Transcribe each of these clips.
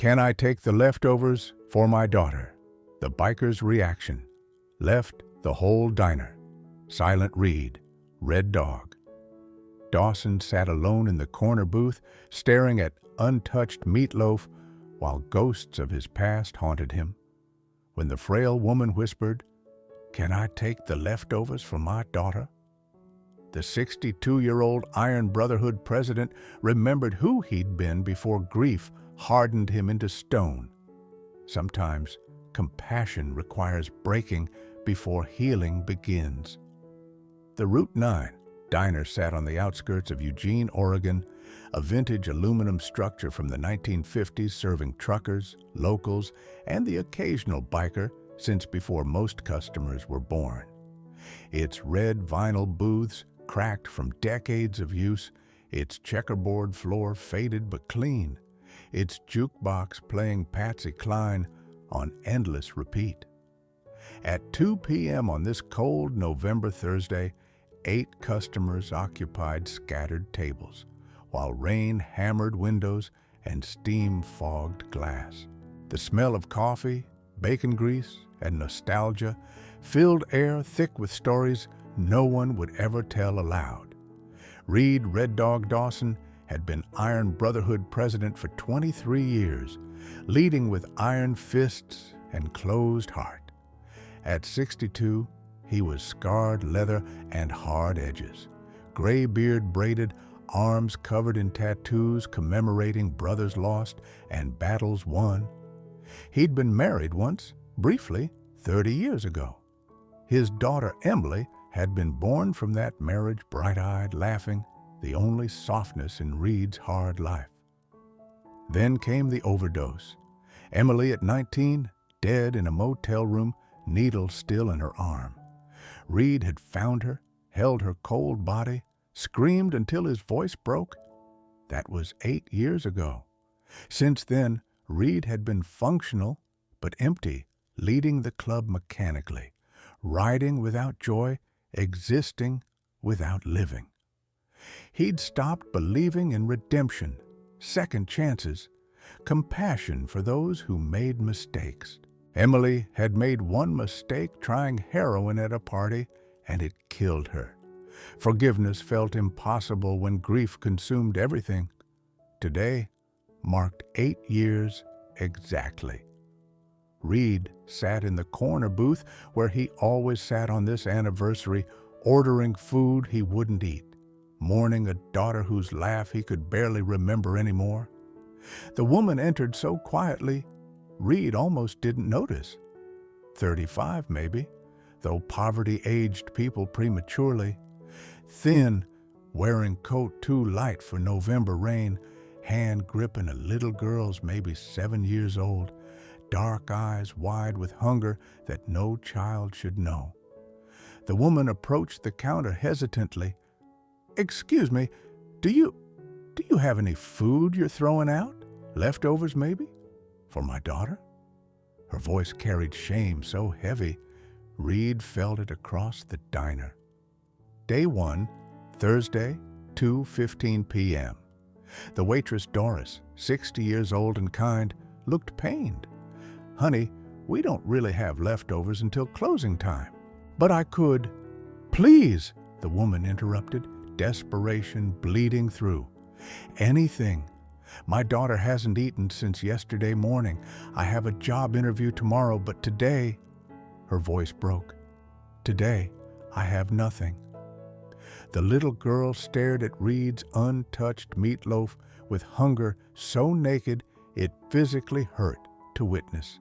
Can I take the leftovers for my daughter? The biker's reaction. Left the whole diner. Silent Reed. Red Dog. Dawson sat alone in the corner booth, staring at untouched meatloaf while ghosts of his past haunted him. When the frail woman whispered, "Can I take the leftovers for my daughter?" the 62-year-old Iron Brotherhood president remembered who he'd been before grief hardened him into stone. Sometimes compassion requires breaking before healing begins. The Route 9 diner sat on the outskirts of Eugene, Oregon, a vintage aluminum structure from the 1950s serving truckers, locals, and the occasional biker since before most customers were born. Its red vinyl booths, cracked from decades of use, its checkerboard floor faded but clean, its jukebox playing Patsy Cline on endless repeat. At 2 p.m. on this cold November Thursday, 8 customers occupied scattered tables, while rain hammered windows and steam fogged glass. The smell of coffee, bacon grease, and nostalgia filled air thick with stories no one would ever tell aloud. Reed Red Dog Dawson had been Iron Brotherhood president for 23 years, leading with iron fists and closed heart. At 62, he was scarred leather and hard edges, gray beard braided, arms covered in tattoos commemorating brothers lost and battles won. He'd been married once, briefly, 30 years ago. His daughter Emily had been born from that marriage, bright-eyed, laughing, the only softness in Reed's hard life. Then came the overdose. Emily at 19, dead in a motel room, needle still in her arm. Reed had found her, held her cold body, screamed until his voice broke. That was 8 years ago. Since then, Reed had been functional but empty, leading the club mechanically, riding without joy, existing without living. He'd stopped believing in redemption, second chances, compassion for those who made mistakes. Emily had made one mistake trying heroin at a party, and it killed her. Forgiveness felt impossible when grief consumed everything. Today marked 8 years exactly. Reed sat in the corner booth where he always sat on this anniversary, ordering food he wouldn't eat, mourning a daughter whose laugh he could barely remember anymore. The woman entered so quietly, Reed almost didn't notice. 35 maybe, though poverty aged people prematurely. Thin, wearing coat too light for November rain, hand gripping a little girl's maybe 7 years old, dark eyes wide with hunger that no child should know. The woman approached the counter hesitantly. "Excuse me, do you have any food you're throwing out? Leftovers, maybe? For my daughter?" Her voice carried shame so heavy, Reed felt it across the diner. Day 1, Thursday, 2:15 p.m. The waitress Doris, 60 years old and kind, looked pained. "Honey, we don't really have leftovers until closing time. But I could—" "Please," the woman interrupted, desperation bleeding through. "Anything. My daughter hasn't eaten since yesterday morning. I have a job interview tomorrow, but today—" Her voice broke. "Today, I have nothing." The little girl stared at Reed's untouched meatloaf with hunger so naked it physically hurt to witness.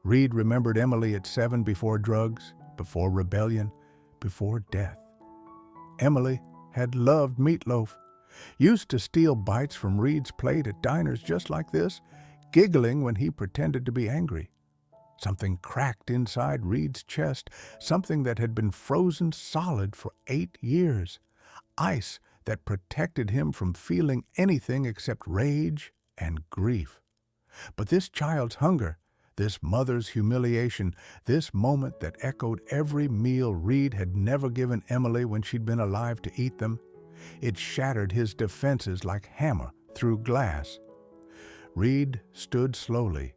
Reed remembered Emily at 7 before drugs, before rebellion, before death. Emily had loved meatloaf, used to steal bites from Reed's plate at diners just like this, giggling when he pretended to be angry. Something cracked inside Reed's chest, something that had been frozen solid for 8 years, ice that protected him from feeling anything except rage and grief. But this child's hunger, this mother's humiliation, this moment that echoed every meal Reed had never given Emily when she'd been alive to eat them, it shattered his defenses like hammer through glass. Reed stood slowly,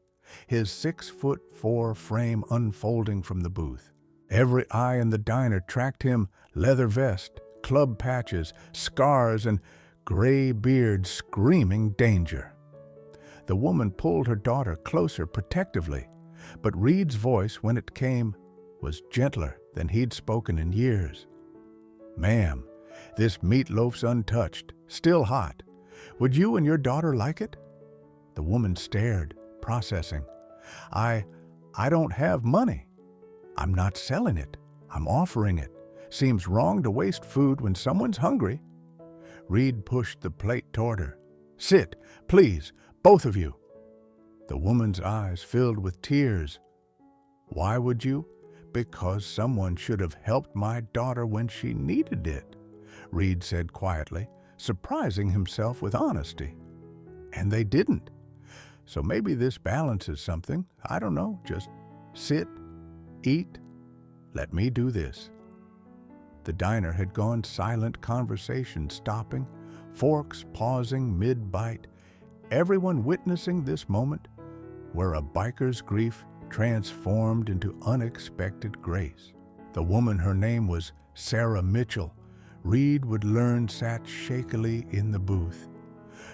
his 6'4" frame unfolding from the booth. Every eye in the diner tracked him, leather vest, club patches, scars, and gray beard screaming danger. The woman pulled her daughter closer protectively, but Reed's voice, when it came, was gentler than he'd spoken in years. "Ma'am, this meatloaf's untouched, still hot. Would you and your daughter like it?" The woman stared, processing. I don't have money. I'm not selling it. I'm offering it. Seems wrong to waste food when someone's hungry." Reed pushed the plate toward her. "Sit, please, both of you." The woman's eyes filled with tears. "Why would you?" "Because someone should have helped my daughter when she needed it," Reed said quietly, surprising himself with honesty. "And they didn't. So maybe this balances something. I don't know. Just sit, eat. Let me do this." The diner had gone silent, conversation stopping, forks pausing mid-bite, everyone witnessing this moment where a biker's grief transformed into unexpected grace. The woman, her name was Sarah Mitchell, Reed would learn sat shakily in the booth.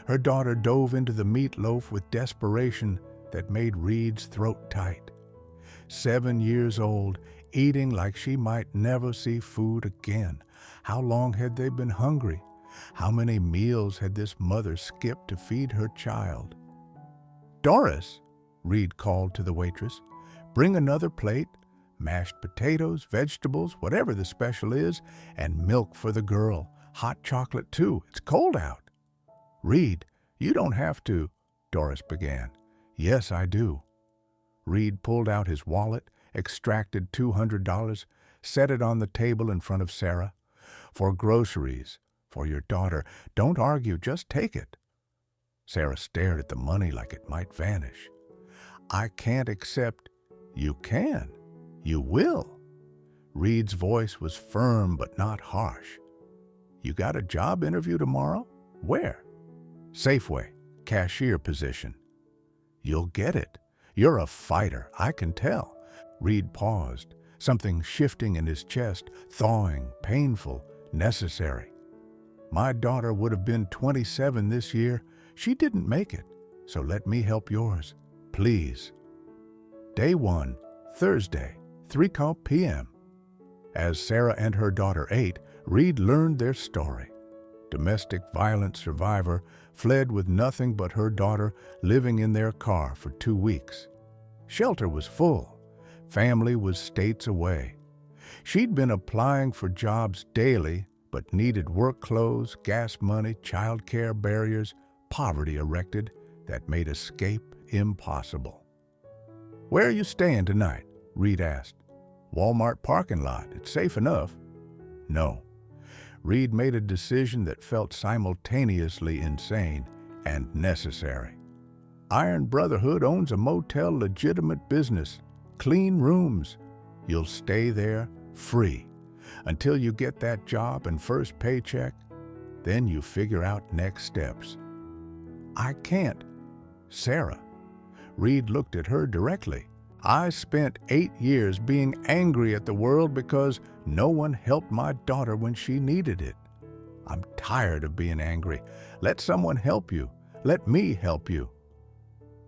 Her daughter dove into the meatloaf with desperation that made Reed's throat tight. 7 years old, eating like she might never see food again. How long had they been hungry? How many meals had this mother skipped to feed her child? "Doris," Reed called to the waitress, "bring another plate, mashed potatoes, vegetables, whatever the special is, and milk for the girl. Hot chocolate, too. It's cold out." "Reed, you don't have to," Doris began. "Yes, I do." Reed pulled out his wallet, extracted $200, set it on the table in front of Sarah. "For groceries, for your daughter. Don't argue, just take it." Sarah stared at the money like it might vanish. "I can't accept." "You can. You will." Reed's voice was firm but not harsh. "You got a job interview tomorrow? Where?" "Safeway, cashier position." "You'll get it. You're a fighter, I can tell." Reed paused, something shifting in his chest, thawing, painful, necessary. "My daughter would have been 27 this year. She didn't make it, so let me help yours, please." Day 1, Thursday, 3 p.m. As Sarah and her daughter ate, Reed learned their story. Domestic violence survivor, fled with nothing but her daughter, living in their car for 2 weeks. Shelter was full. Family was states away. She'd been applying for jobs daily, but needed work clothes, gas money, child care barriers, poverty erected that made escape impossible. "Where are you staying tonight?" Reed asked. "Walmart parking lot. It's safe enough." No. Reed made a decision that felt simultaneously insane and necessary. Iron Brotherhood owns a motel, legitimate business, clean rooms. You'll stay there free until you get that job and first paycheck. Then you figure out next steps. "I can't." "Sarah." Reed looked at her directly. "I spent 8 years being angry at the world because no one helped my daughter when she needed it. I'm tired of being angry. Let someone help you. Let me help you."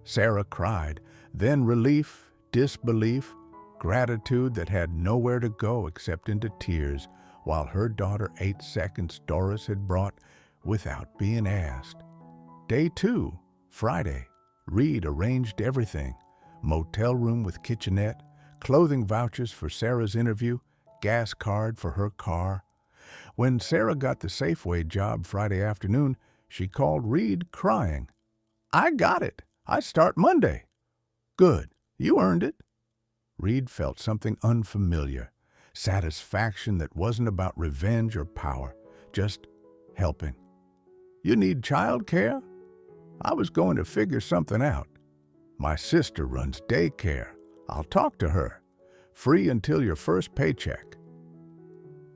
Sarah cried, then relief, disbelief, gratitude that had nowhere to go except into tears, while her daughter ate seconds Doris had brought without being asked. Day 2, Friday, Reed arranged everything. Motel room with kitchenette, clothing vouchers for Sarah's interview, gas card for her car. When Sarah got the Safeway job Friday afternoon, she called Reed crying. "I got it. I start Monday." "Good. You earned it." Reed felt something unfamiliar, satisfaction that wasn't about revenge or power, just helping. "You need child care?" "I was going to figure something out. My sister runs daycare. I'll talk to her. Free until your first paycheck."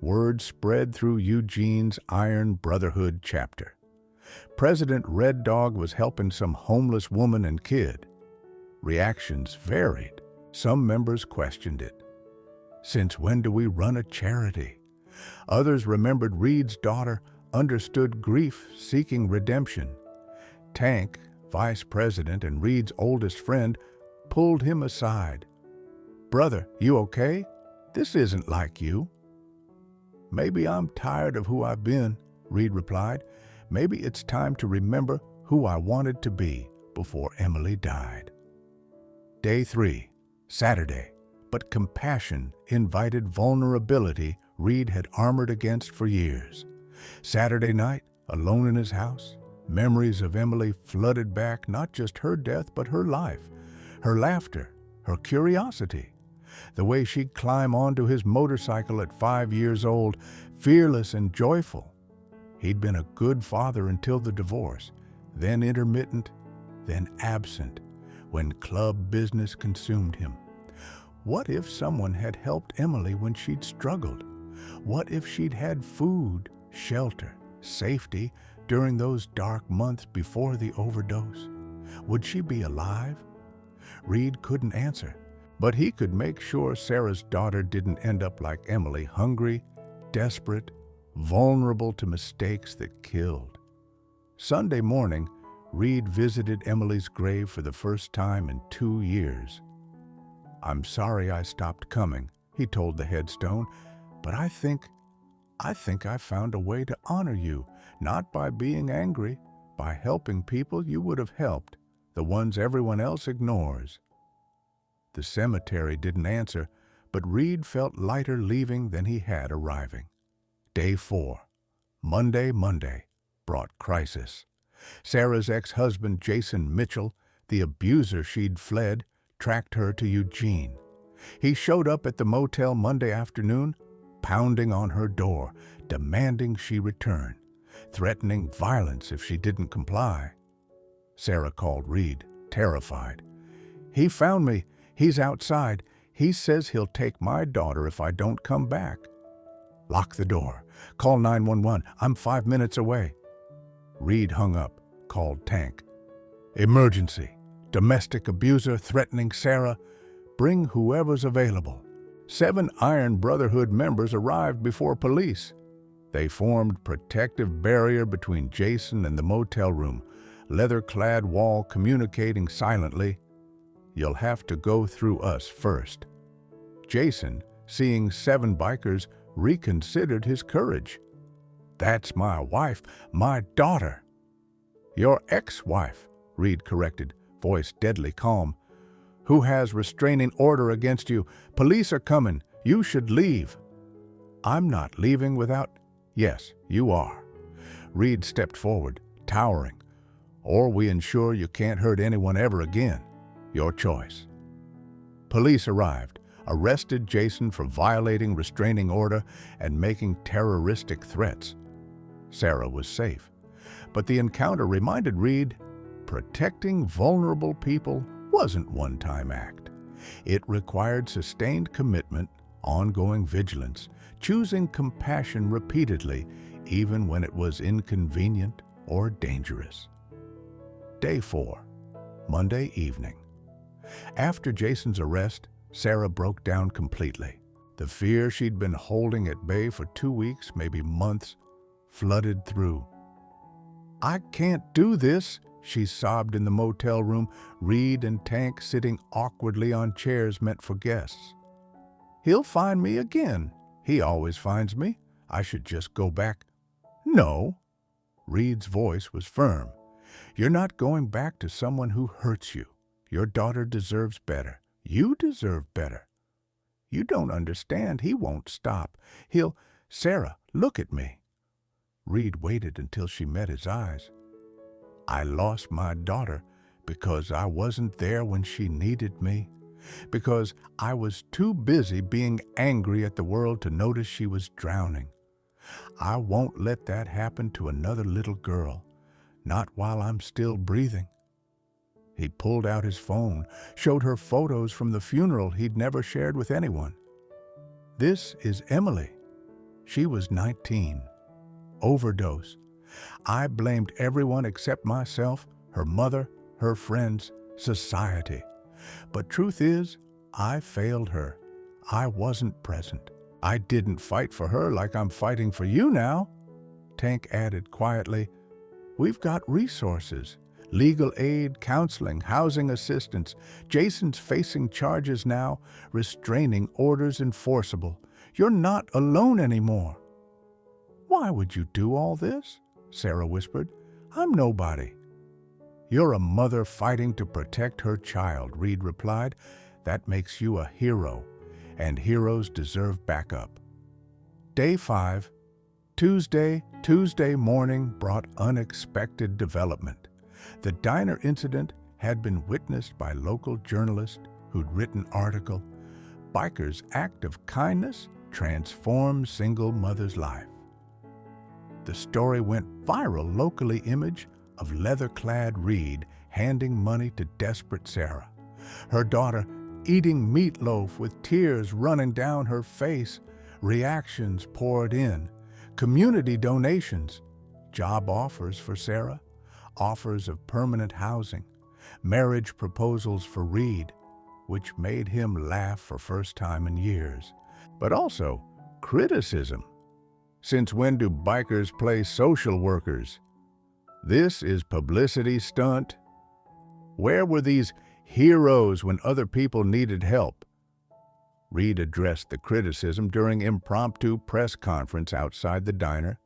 Word spread through Eugene's Iron Brotherhood chapter. President Red Dog was helping some homeless woman and kid. Reactions varied. Some members questioned it. Since when do we run a charity? Others remembered Reed's daughter understood grief seeking redemption. Tank, vice president and Reed's oldest friend, pulled him aside. "Brother, you okay? This isn't like you." "Maybe I'm tired of who I've been," Reed replied. "Maybe it's time to remember who I wanted to be before Emily died." Day 3, Saturday. But compassion invited vulnerability Reed had armored against for years. Saturday night, alone in his house, memories of Emily flooded back, not just her death, but her life, her laughter, her curiosity. The way she'd climb onto his motorcycle at 5 years old, fearless and joyful. He'd been a good father until the divorce, then intermittent, then absent, when club business consumed him. What if someone had helped Emily when she'd struggled? What if she'd had food, shelter, safety during those dark months before the overdose? Would she be alive? Reed couldn't answer, but he could make sure Sarah's daughter didn't end up like Emily, hungry, desperate, vulnerable to mistakes that killed. Sunday morning, Reed visited Emily's grave for the first time in 2 years. "I'm sorry I stopped coming," he told the headstone, "but I think I found a way to honor you, not by being angry, by helping people you would have helped, the ones everyone else ignores." The cemetery didn't answer, but Reed felt lighter leaving than he had arriving. Day 4, Monday, brought crisis. Sarah's ex-husband, Jason Mitchell, the abuser she'd fled, tracked her to Eugene. He showed up at the motel Monday afternoon, pounding on her door, demanding she return, threatening violence if she didn't comply. Sarah called Reed, terrified. "He found me. He's outside. He says he'll take my daughter if I don't come back." "Lock the door. Call 911. I'm 5 minutes away." Reed hung up, called Tank. "Emergency. Domestic abuser threatening Sarah. Bring whoever's available." 7 Iron Brotherhood members arrived before police. They formed protective barrier between Jason and the motel room, leather-clad wall communicating silently. "You'll have to go through us first." Jason, seeing 7 bikers, reconsidered his courage. "That's my wife, my daughter." "Your ex-wife," Reed corrected, voice deadly calm. "Who has restraining order against you? Police are coming. You should leave." "I'm not leaving without—" "Yes, you are." Reed stepped forward, towering. "Or we ensure you can't hurt anyone ever again. Your choice." Police arrived, arrested Jason for violating restraining order and making terroristic threats. Sarah was safe, but the encounter reminded Reed, protecting vulnerable people wasn't a one-time act. It required sustained commitment, ongoing vigilance, choosing compassion repeatedly, even when it was inconvenient or dangerous. Day 4, Monday evening. After Jason's arrest, Sarah broke down completely. The fear she'd been holding at bay for 2 weeks, maybe months, flooded through. "I can't do this," she sobbed in the motel room, Reed and Tank sitting awkwardly on chairs meant for guests. "He'll find me again. He always finds me. I should just go back." "No." Reed's voice was firm. "You're not going back to someone who hurts you. Your daughter deserves better. You deserve better. You don't understand. He won't stop. He'll— Sarah, look at me." Reed waited until she met his eyes. "I lost my daughter because I wasn't there when she needed me, because I was too busy being angry at the world to notice she was drowning. I won't let that happen to another little girl, not while I'm still breathing." He pulled out his phone, showed her photos from the funeral he'd never shared with anyone. "This is Emily. She was 19. Overdose. I blamed everyone except myself, her mother, her friends, society. But truth is, I failed her. I wasn't present. I didn't fight for her like I'm fighting for you now. Tank added quietly, we've got resources. Legal aid, counseling, housing assistance. Jason's facing charges now, restraining orders enforceable. You're not alone anymore. Why would you do all this? Sarah whispered. I'm nobody. You're a mother fighting to protect her child, Reed replied. That makes you a hero, and heroes deserve backup. Day 5, Tuesday morning brought unexpected development. The diner incident had been witnessed by local journalists who'd written article, Biker's act of kindness transformed single mother's life. The story went viral locally, image of leather-clad Reed handing money to desperate Sarah. Her daughter eating meatloaf with tears running down her face. Reactions poured in. Community donations, job offers for Sarah, offers of permanent housing, marriage proposals for Reed, which made him laugh for first time in years. But also criticism. Since when do bikers play social workers? This is publicity stunt. Where were these heroes when other people needed help? Reed addressed the criticism during impromptu press conference outside the diner.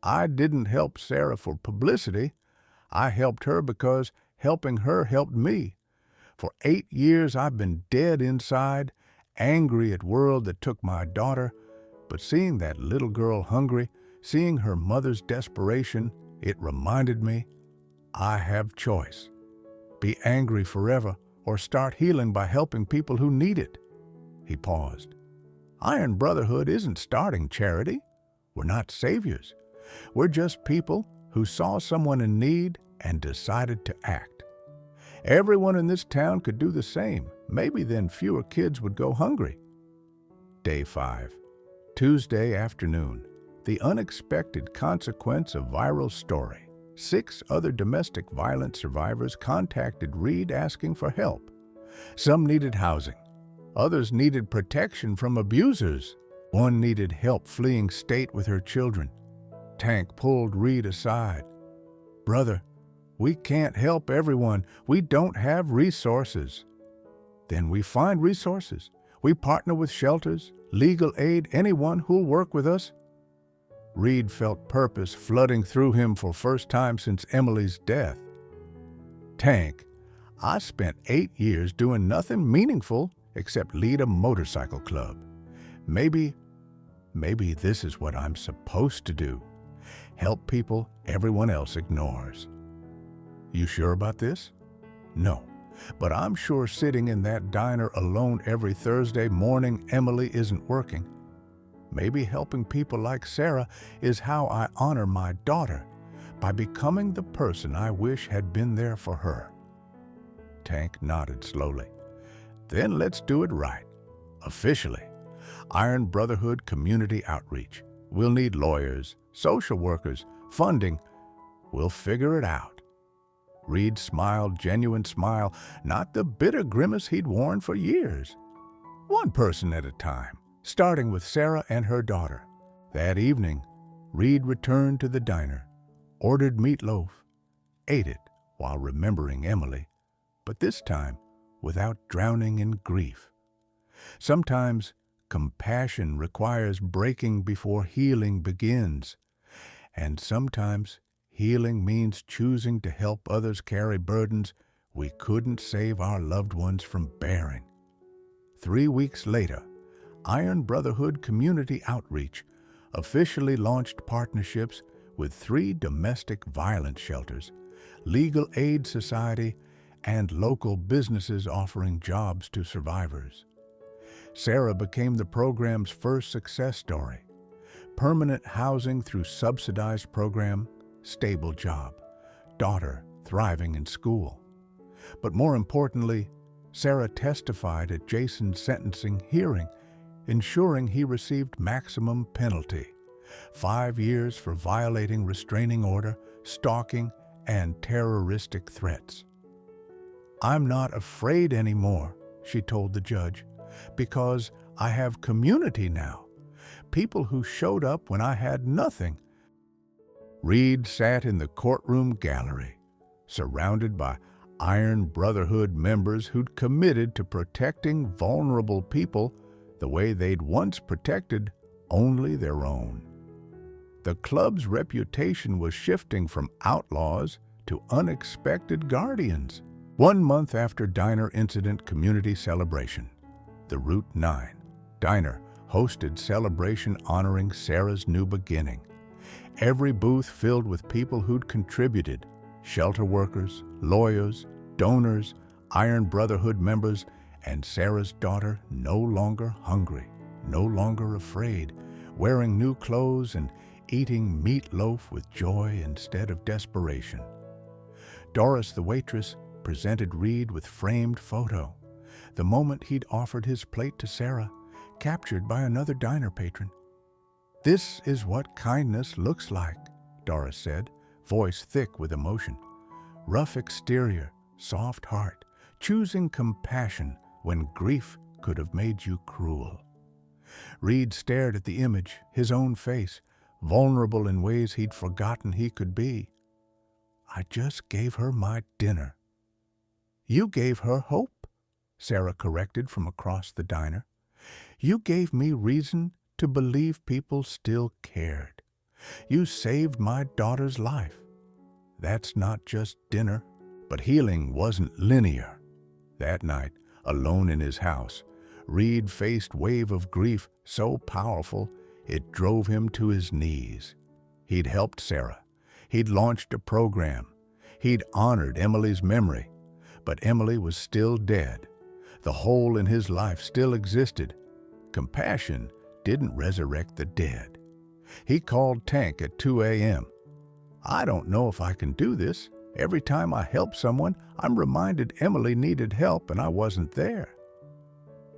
I didn't help Sarah for publicity. I helped her because helping her helped me. For 8 years I've been dead inside, angry at world that took my daughter, but seeing that little girl hungry, seeing her mother's desperation, it reminded me, I have choice. Be angry forever or start healing by helping people who need it. He paused. Iron Brotherhood isn't starting charity. We're not saviors. We're just people who saw someone in need and decided to act. Everyone in this town could do the same. Maybe then fewer kids would go hungry. Day 5, Tuesday afternoon. The unexpected consequence of viral story. 6 other domestic violence survivors contacted Reed asking for help. Some needed housing. Others needed protection from abusers. One needed help fleeing state with her children. Tank pulled Reed aside. Brother, we can't help everyone. We don't have resources. Then we find resources. We partner with shelters, legal aid, anyone who'll work with us. Reed felt purpose flooding through him for first time since Emily's death. Tank, I spent 8 years doing nothing meaningful except lead a motorcycle club. Maybe this is what I'm supposed to do. Help people everyone else ignores. You sure about this? No, but I'm sure sitting in that diner alone every Thursday morning Emily isn't working. Maybe helping people like Sarah is how I honor my daughter, by becoming the person I wish had been there for her. Tank nodded slowly. Then let's do it right. Officially. Iron Brotherhood Community Outreach. We'll need lawyers, social workers, funding. We'll figure it out. Reed smiled, genuine smile, not the bitter grimace he'd worn for years. One person at a time, starting with Sarah and her daughter. That evening, Reed returned to the diner, ordered meatloaf, ate it while remembering Emily, but this time without drowning in grief. Sometimes compassion requires breaking before healing begins, and sometimes healing means choosing to help others carry burdens we couldn't save our loved ones from bearing. 3 weeks later, Iron Brotherhood Community Outreach officially launched partnerships with 3 domestic violence shelters, legal aid society, and local businesses offering jobs to survivors. Sarah became the program's first success story. Permanent housing through subsidized program, stable job, daughter thriving in school. But more importantly, Sarah testified at Jason's sentencing hearing, ensuring he received maximum penalty. 5 years for violating restraining order, stalking, and terroristic threats. "I'm not afraid anymore," she told the judge, "because I have community now. People who showed up when I had nothing." Reed sat in the courtroom gallery, surrounded by Iron Brotherhood members who'd committed to protecting vulnerable people the way they'd once protected only their own. The club's reputation was shifting from outlaws to unexpected guardians. 1 month after Diner Incident Community Celebration, the Route 9 Diner hosted celebration honoring Sarah's new beginning. Every booth filled with people who'd contributed: shelter workers, lawyers, donors, Iron Brotherhood members, and Sarah's daughter, no longer hungry, no longer afraid, wearing new clothes and eating meatloaf with joy instead of desperation. Doris, the waitress, presented Reed with framed photo, the moment he'd offered his plate to Sarah, captured by another diner patron. "This is what kindness looks like," Doris said, voice thick with emotion. "Rough exterior, soft heart, choosing compassion when grief could have made you cruel." Reed stared at the image, his own face, vulnerable in ways he'd forgotten he could be. "I just gave her my dinner." "You gave her hope," Sarah corrected from across the diner. "You gave me reason to believe people still cared. You saved my daughter's life." That's not just dinner. But healing wasn't linear. That night, alone in his house, Reed faced a wave of grief so powerful it drove him to his knees. He'd helped Sarah. He'd launched a program. He'd honored Emily's memory. But Emily was still dead. The hole in his life still existed. Compassion didn't resurrect the dead. He called Tank at 2 a.m. "I don't know if I can do this. Every time I help someone, I'm reminded Emily needed help and I wasn't there."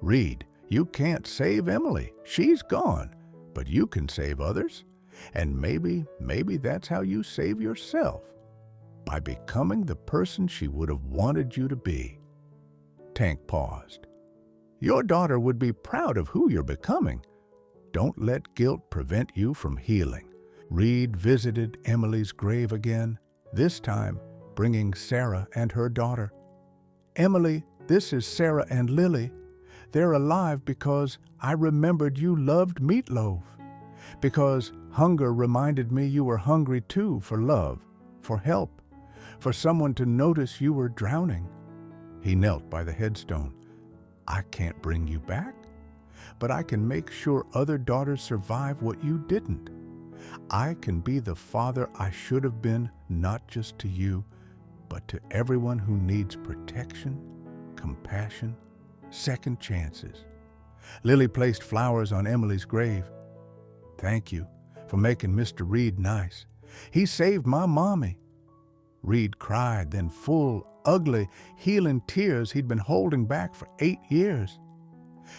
"Reed, you can't save Emily. She's gone. But you can save others. And maybe that's how you save yourself. By becoming the person she would have wanted you to be." Tank paused. "Your daughter would be proud of who you're becoming. Don't let guilt prevent you from healing." Reed visited Emily's grave again, this time bringing Sarah and her daughter. "Emily, this is Sarah and Lily. They're alive because I remembered you loved meatloaf. Because hunger reminded me you were hungry too, for love, for help, for someone to notice you were drowning." He knelt by the headstone. "I can't bring you back, but I can make sure other daughters survive what you didn't. I can be the father I should have been, not just to you, but to everyone who needs protection, compassion, second chances." Lily placed flowers on Emily's grave. "Thank you for making Mr. Reed nice. He saved my mommy." Reed cried, then full, ugly, healing tears he'd been holding back for 8 years.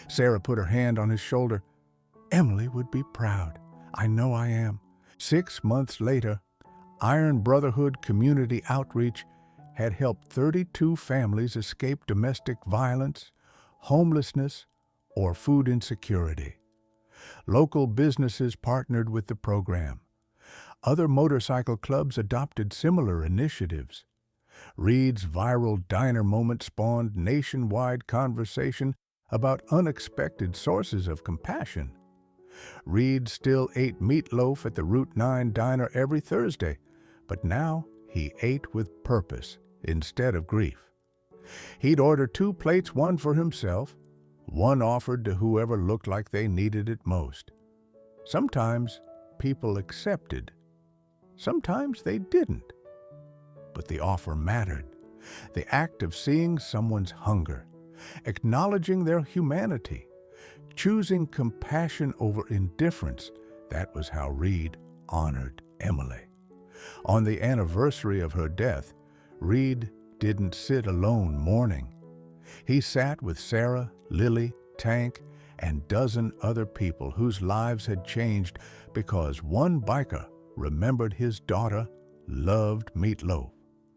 Sarah put her hand on his shoulder. "Emily would be proud. I know I am." 6 months later, Iron Brotherhood Community Outreach had helped 32 families escape domestic violence, homelessness, or food insecurity. Local businesses partnered with the program. Other motorcycle clubs adopted similar initiatives. Reed's viral diner moment spawned nationwide conversation about unexpected sources of compassion. Reed still ate meatloaf at the Route 9 diner every Thursday, but now he ate with purpose instead of grief. He'd order 2 plates, one for himself, one offered to whoever looked like they needed it most. Sometimes people accepted. Sometimes they didn't. But the offer mattered. The act of seeing someone's hunger, acknowledging their humanity, choosing compassion over indifference, that was how Reed honored Emily. On the anniversary of her death, Reed didn't sit alone mourning. He sat with Sarah, Lily, Tank, and dozen other people whose lives had changed, because one biker remembered his daughter loved meatloaf.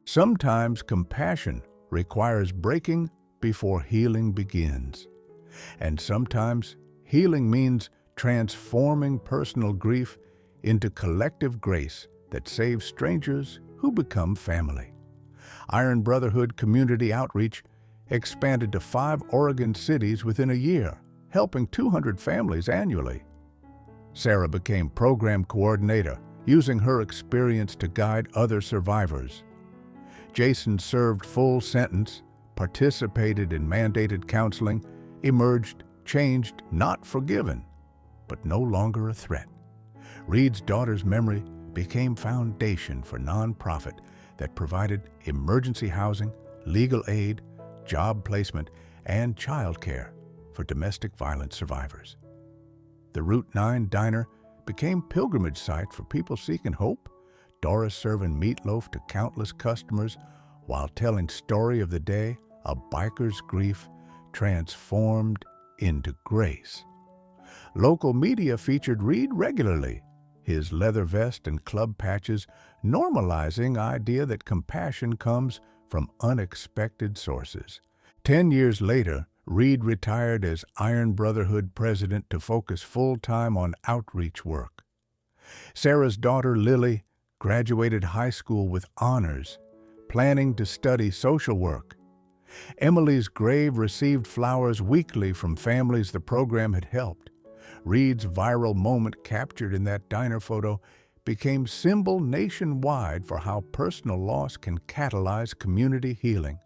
Sometimes compassion requires breaking before healing begins. And sometimes healing means transforming personal grief into collective grace that saves strangers who become family. Iron Brotherhood community outreach expanded to 5 Oregon cities within a year, helping 200 families annually. Sarah became program coordinator, using her experience to guide other survivors. Jason served full sentence, participated in mandated counseling, emerged changed, not forgiven, but no longer a threat. Reed's daughter's memory became foundation for nonprofit that provided emergency housing, legal aid, job placement, and childcare for domestic violence survivors. The Route 9 diner became pilgrimage site for people seeking hope, Doris serving meatloaf to countless customers while telling story of the day, a biker's grief transformed into grace. Local media featured Reed regularly, his leather vest and club patches normalizing idea that compassion comes from unexpected sources. 10 years later, Reed retired as Iron Brotherhood president to focus full-time on outreach work. Sarah's daughter, Lily, graduated high school with honors, planning to study social work. Emily's grave received flowers weekly from families the program had helped. Reed's viral moment captured in that diner photo became symbol nationwide for how personal loss can catalyze community healing.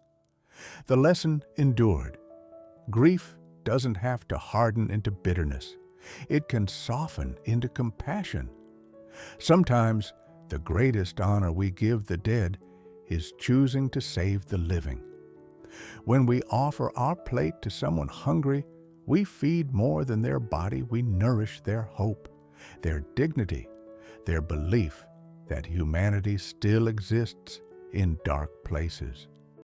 The lesson endured. Grief doesn't have to harden into bitterness. It can soften into compassion. Sometimes the greatest honor we give the dead is choosing to save the living. When we offer our plate to someone hungry, we feed more than their body, we nourish their hope, their dignity, their belief that humanity still exists in dark places.